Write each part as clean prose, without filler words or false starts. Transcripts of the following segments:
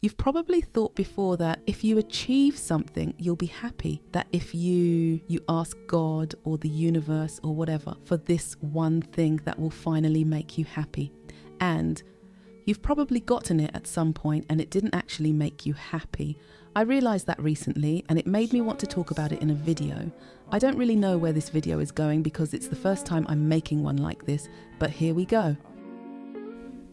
You've probably thought before that if you achieve something, you'll be happy. That if you ask God or the universe or whatever for this one thing that will finally make you happy. And you've probably gotten it at some point and it didn't actually make you happy. I realised that recently and it made me want to talk about it in a video. I don't really know where this video is going because it's the first time I'm making one like this, but here we go.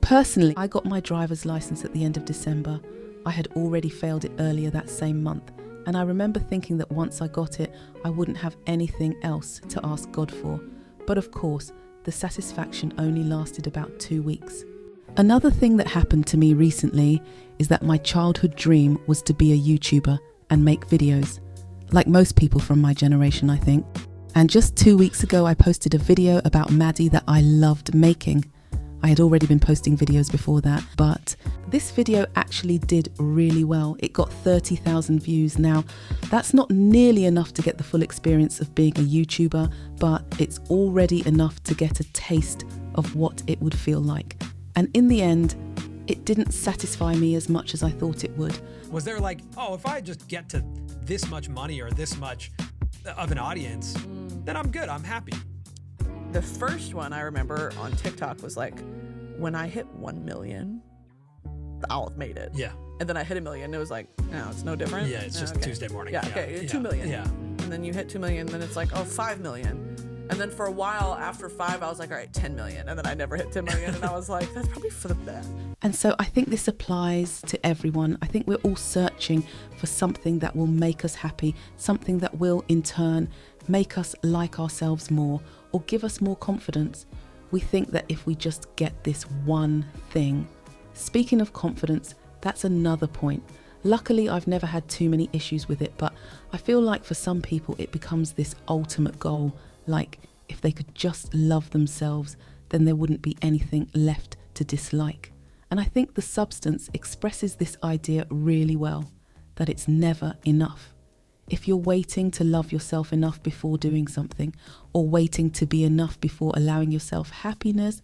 Personally, I got my driver's license at the end of December. I had already failed it earlier that same month, and I remember thinking that once I got it, I wouldn't have anything else to ask God for. But of course, the satisfaction only lasted about 2 weeks. Another thing that happened to me recently is that my childhood dream was to be a YouTuber and make videos, like most people from my generation, I think. And just 2 weeks ago, I posted a video about Maddie that I loved making. I had already been posting videos before that, but this video actually did really well. It got 30,000 views. Now, that's not nearly enough to get the full experience of being a YouTuber, but it's already enough to get a taste of what it would feel like. And in the end, it didn't satisfy me as much as I thought it would. Was there like, oh, if I just get to this much money or this much of an audience, then I'm good, I'm happy? The first one I remember on TikTok was like, when I hit 1 million, I'll have made it. Yeah. And then I hit 1 million. It was like, no, it's no different. Yeah, it's just Tuesday morning. Yeah, okay, 2 million. Yeah. And then you hit 2 million, then it's like, oh, 5 million. And then for a while after 5, I was like, all right, 10 million. And then I never hit 10 million. And I was like, that's probably for the best. And so I think this applies to everyone. I think we're all searching for something that will make us happy, something that will in turn make us like ourselves more or give us more confidence. We think that if we just get this one thing. Speaking of confidence, that's another point. Luckily, I've never had too many issues with it, but I feel like for some people it becomes this ultimate goal. Like if they could just love themselves, then there wouldn't be anything left to dislike. And I think the substance expresses this idea really well, that it's never enough. If you're waiting to love yourself enough before doing something, or waiting to be enough before allowing yourself happiness,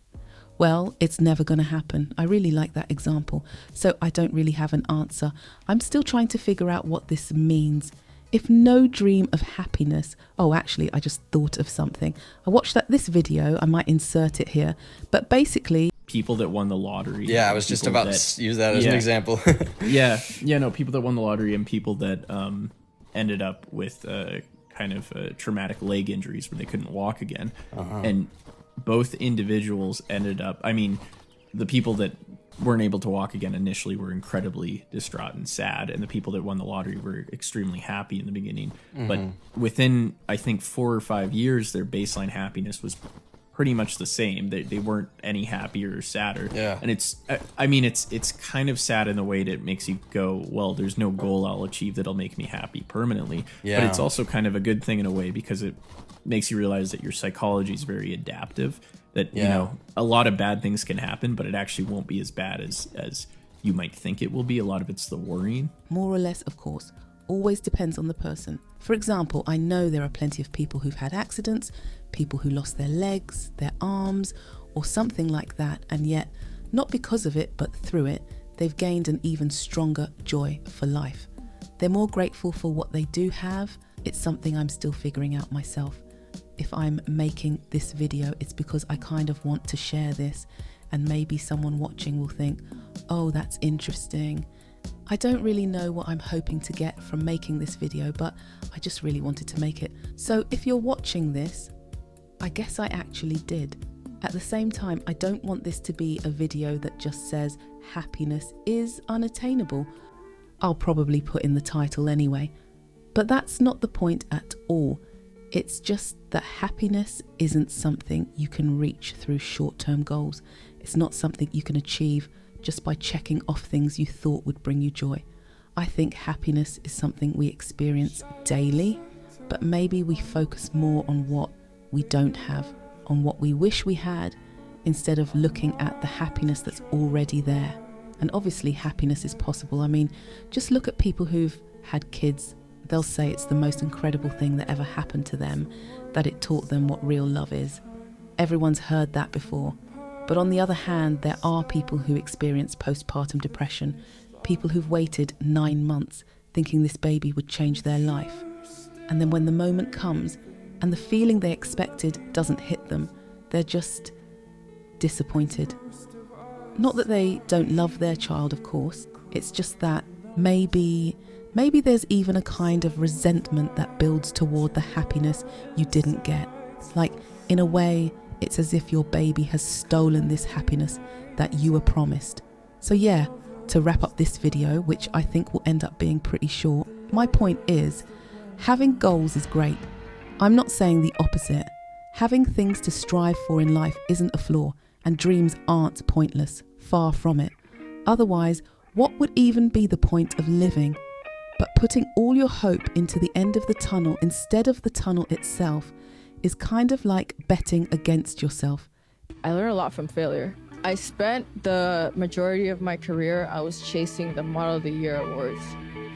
well, it's never going to happen. I really like that example, so I don't really have an answer. I'm still trying to figure out what this means. If no dream of happiness, oh, actually, I just thought of something. I watched this video, I might insert it here, but basically, people that won the lottery. Yeah, I was just about to use that as an example. No, people that won the lottery and people that ended up with kind of traumatic leg injuries where they couldn't walk again. And both individuals ended up, I mean, the people that weren't able to walk again initially were incredibly distraught and sad, and the people that won the lottery were extremely happy in the beginning. But within, I think, 4 or 5 years, their baseline happiness was pretty much the same. They weren't any happier or sadder. Yeah. And it's kind of sad in the way that it makes you go, well, there's no goal I'll achieve that'll make me happy permanently. Yeah. But it's also kind of a good thing in a way because it makes you realize that your psychology is very adaptive. That, you know, a lot of bad things can happen, but it actually won't be as bad as you might think it will be. A lot of it's the worrying. More or less, of course, always depends on the person. For example, I know there are plenty of people who've had accidents, people who lost their legs, their arms, or something like that, and yet, not because of it, but through it, they've gained an even stronger joy for life. They're more grateful for what they do have. It's something I'm still figuring out myself. If I'm making this video, it's because I kind of want to share this, and maybe someone watching will think, oh, that's interesting. I don't really know what I'm hoping to get from making this video, but I just really wanted to make it. So if you're watching this, I guess I actually did. At the same time, I don't want this to be a video that just says happiness is unattainable. I'll probably put in the title anyway, but that's not the point at all. It's just that happiness isn't something you can reach through short-term goals. It's not something you can achieve just by checking off things you thought would bring you joy. I think happiness is something we experience daily, but maybe we focus more on what we don't have, on what we wish we had, instead of looking at the happiness that's already there. And obviously happiness is possible. I mean, just look at people who've had kids. They'll say it's the most incredible thing that ever happened to them, that it taught them what real love is. Everyone's heard that before. But on the other hand, there are people who experience postpartum depression, People who've waited 9 months thinking this baby would change their life. And then when the moment comes and the feeling they expected doesn't hit them, they're just disappointed. Not that they don't love their child, of course. It's just that maybe there's even a kind of resentment that builds toward the happiness you didn't get. Like, in a way, it's as if your baby has stolen this happiness that you were promised. So yeah, to wrap up this video, which I think will end up being pretty short, my point is, having goals is great. I'm not saying the opposite. Having things to strive for in life isn't a flaw, and dreams aren't pointless, far from it. Otherwise, what would even be the point of living? But putting all your hope into the end of the tunnel instead of the tunnel itself is kind of like betting against yourself. I learned a lot from failure. I spent the majority of my career, I was chasing the Model of the Year awards,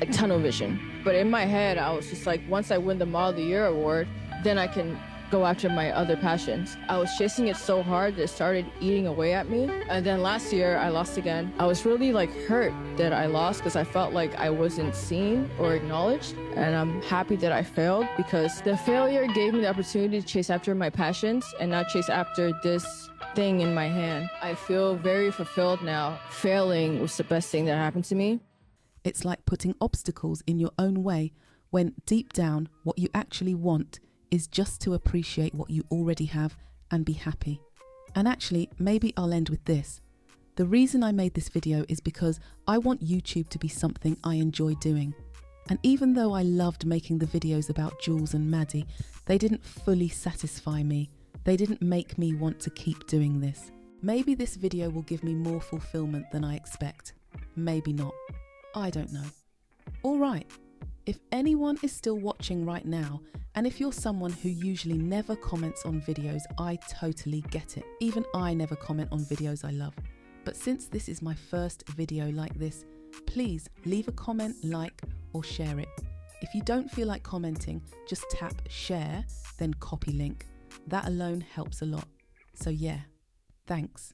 like tunnel vision. But in my head, I was just like, once I win the Model of the Year award, then I can go after my other passions. I was chasing it so hard that it started eating away at me. And then last year I lost again. I was really hurt that I lost because I felt like I wasn't seen or acknowledged. And I'm happy that I failed because the failure gave me the opportunity to chase after my passions and not chase after this thing in my hand. I feel very fulfilled now. Failing was the best thing that happened to me. It's like putting obstacles in your own way when deep down what you actually want is just to appreciate what you already have and be happy. And actually, maybe I'll end with this. The reason I made this video is because I want YouTube to be something I enjoy doing. And even though I loved making the videos about Jules and Maddie, they didn't fully satisfy me. They didn't make me want to keep doing this. Maybe this video will give me more fulfillment than I expect. Maybe not. I don't know. All right. If anyone is still watching right now, and if you're someone who usually never comments on videos, I totally get it. Even I never comment on videos I love. But since this is my first video like this, please leave a comment, like, or share it. If you don't feel like commenting, just tap share, then copy link. That alone helps a lot. So yeah, thanks.